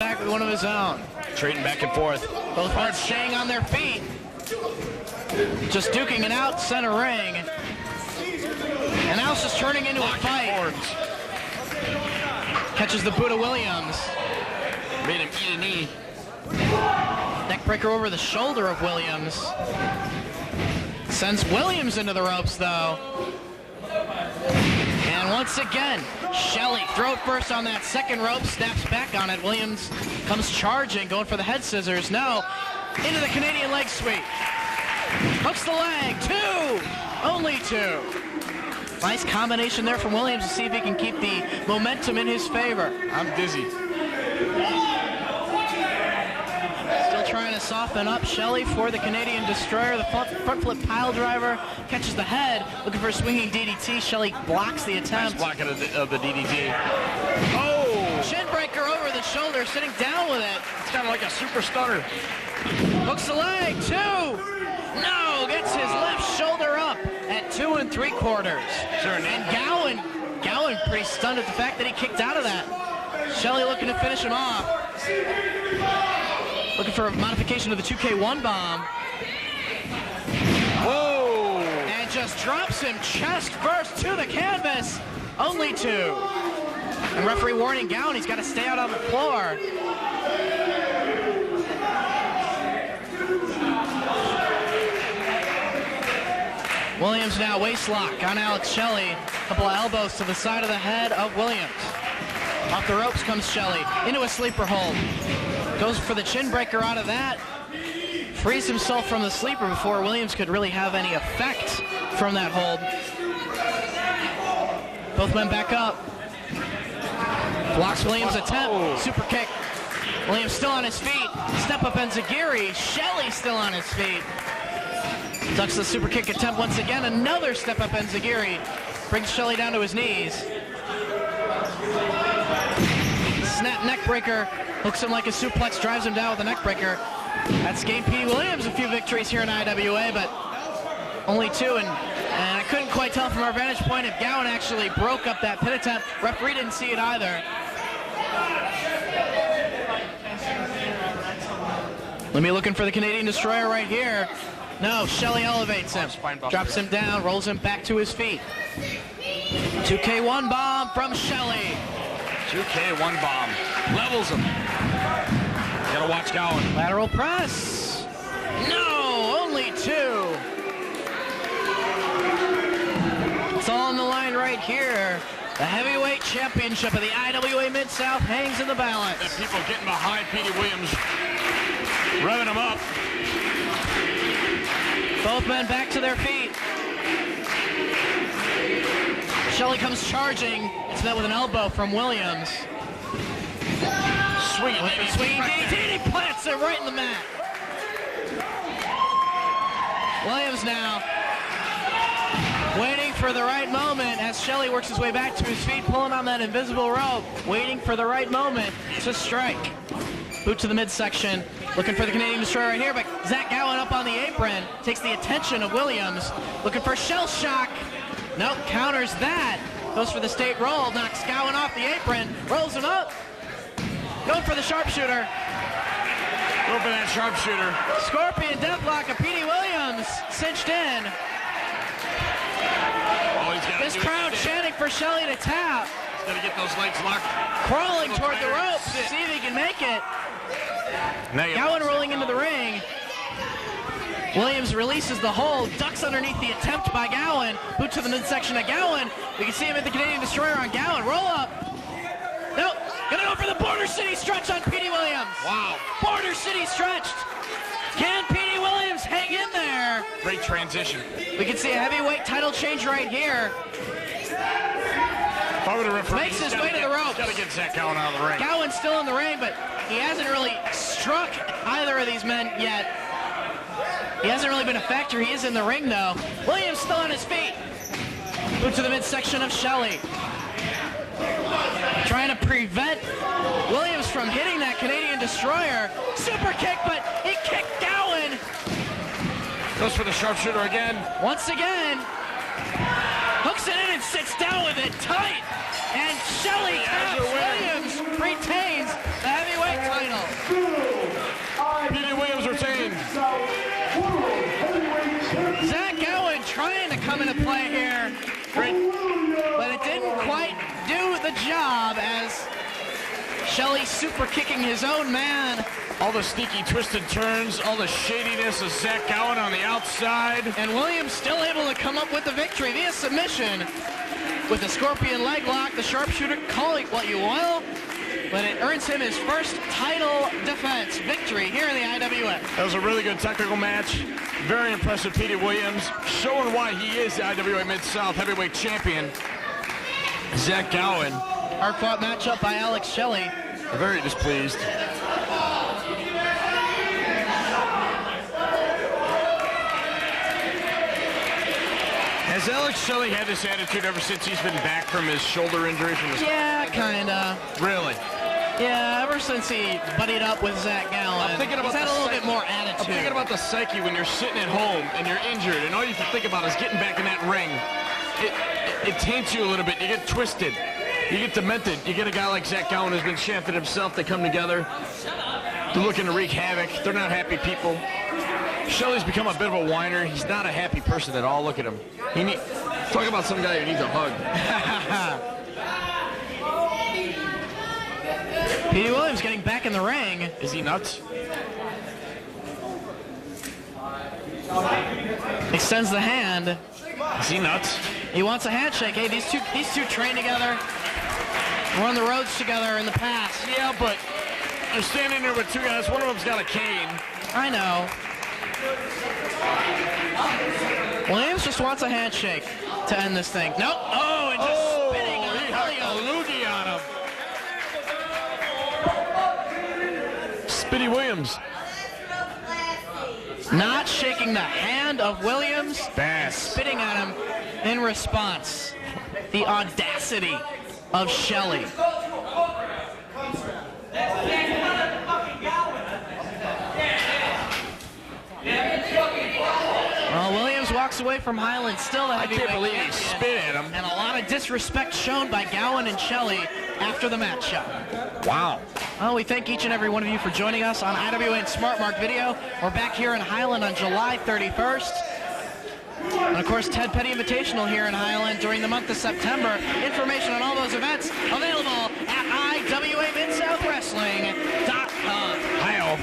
back with one of his own. Trading back and forth. Both men staying on their feet. Just duking it out center ring. And now it's just turning into a fight. Catches the boot of Williams. Made him eat a knee. Neckbreaker over the shoulder of Williams. Sends Williams into the ropes, though. And once again, Shelley throat first on that second rope, snaps back on it. Williams comes charging, going for the head scissors. No, into the Canadian leg sweep. Hooks the leg, two, only two. Nice combination there from Williams to see if he can keep the momentum in his favor. I'm dizzy. Still trying to soften up Shelley for the Canadian Destroyer. The front flip pile driver catches the head, looking for a swinging DDT. Shelley blocks the attempt. Nice block of the DDT. Oh! Shin breaker over the shoulder, sitting down with it. It's kind of like a super stunner. Hooks the leg, two. No, gets his left shoulder up at 2 3/4. Sure. And Gowan pretty stunned at the fact that he kicked out of that. Shelley looking to finish him off. Looking for a modification of the 2K1 bomb. Whoa! And just drops him chest first to the canvas. Only two. And referee warning Gowan, he's got to stay out on the floor. Williams now waist lock on Alex Shelley. A couple of elbows to the side of the head of Williams. Off the ropes comes Shelley into a sleeper hold. Goes for the chin breaker out of that. Frees himself from the sleeper before Williams could really have any effect from that hold. Both men back up. Blocks Williams' attempt. Super kick. Williams still on his feet. Step up enziguri. Shelley still on his feet. Ducks the super kick attempt once again. Another step up enziguri. Brings Shelley down to his knees. Snap neck breaker. Hooks him like a suplex. Drives him down with a neck breaker. That's gained Petey Williams a few victories here in IWA, but only two. And I couldn't quite tell from our vantage point if Gowan actually broke up that pin attempt. Referee didn't see it either. Let me looking for the Canadian Destroyer right here. No, Shelley elevates him, drops him down, rolls him back to his feet. 2K1 bomb from Shelley. 2K1 bomb. Levels him. Gotta watch Gowan. Lateral press. No, only two. It's all on the line right here. The heavyweight championship of the IWA Mid-South hangs in the balance. And people getting behind Petey Williams, revving him up. Both men back to their feet. Shelley comes charging. It's met with an elbow from Williams. Swinging DDT, he plants him right in the mat. Williams now waiting for the right moment as Shelley works his way back to his feet, pulling on that invisible rope, waiting for the right moment to strike. Boot to the midsection, looking for the Canadian Destroyer right here, but Zach Gowan up on the apron, takes the attention of Williams, looking for shell shock. Nope, counters that. Goes for the state roll, knocks Gowan off the apron, rolls him up. Going for the sharpshooter. Go for that sharpshooter. Scorpion deathlock of Petey Williams, cinched in. This crowd chanting for Shelley to tap. He's got to get those legs locked. Crawling toward the ropes, see if he can make it. Gowan rolling into the ring. Williams releases the hold, ducks underneath the attempt by Gowan. Boot to the midsection of Gowan. We can see him at the Canadian Destroyer on Gowan. Roll up. Nope. Gonna go for the Border City stretch on Petey Williams. Wow. Border City stretched. Can Petey Williams hang in there? Great transition. We can see a heavyweight title change right here. Makes his way to the ropes. Got to get Zach Gowan out of the ring. Gowan's still in the ring, but he hasn't really struck either of these men yet. He hasn't really been a factor. He is in the ring, though. Williams still on his feet. Boot to the midsection of Shelley. Trying to prevent Williams from hitting that Canadian Destroyer. Super kick, but he kicked Gowan. Goes for the sharpshooter again. Once again. Hooks it in and sits down with it tight. And Shelley taps Williams, retains the heavyweight title. Petey Williams retained. Zach Gowen trying to come into play here, but it didn't quite do the job as Shelley super kicking his own man. All the sneaky twisted turns, all the shadiness of Zach Gowen on the outside. And Williams still able to come up with the victory via submission with the scorpion leg lock. The sharpshooter, call it what you will, but it earns him his first title defense victory here in the IWF. That was a really good technical match. Very impressive Petey Williams, showing why he is the IWA Mid-South Heavyweight Champion. Zach Gowen. Hard-fought matchup by Alex Shelley. Very displeased. Has Alex Shelley had this attitude ever since he's been back from his shoulder injury? Yeah, kinda. Really? Yeah, ever since he buddied up with Zach Gowen, I'm thinking about he's had a little bit more attitude. I'm thinking about the psyche when you're sitting at home and you're injured, and all you can think about is getting back in that ring. It taints you a little bit. You get twisted. You get demented. You get a guy like Zach Gowen who's been shafted himself. They come together. They're looking to wreak havoc. They're not happy people. Shelley's become a bit of a whiner. He's not a happy person at all. Look at him. Talk about some guy who needs a hug. Petey Williams getting back in the ring. Is he nuts? Extends the hand. Is he nuts? He wants a handshake. Hey, these two train together. Run the roads together in the past. Yeah, but they're standing there with two guys. One of them's got a cane. I know. Williams just wants a handshake to end this thing. Nope. Oh, and just spinning on he had a loogie on him. Petey Williams. Not shaking the hand of Williams. Bass. Spitting at him in response. The audacity of Shelley. Well, Williams walks away from Highland still a heavyweight can't believe he champion. spit at him. And a lot of disrespect shown by Gowen and Shelley after the matchup. Wow. Well, we thank each and every one of you for joining us on IWA and Smart Mark Video. We're back here in Highland on July 31st. And of course, Ted Petty Invitational here in Highland during the month of September. Information on all those events available at IWAMidSouthWrestling.com. Hi-oh.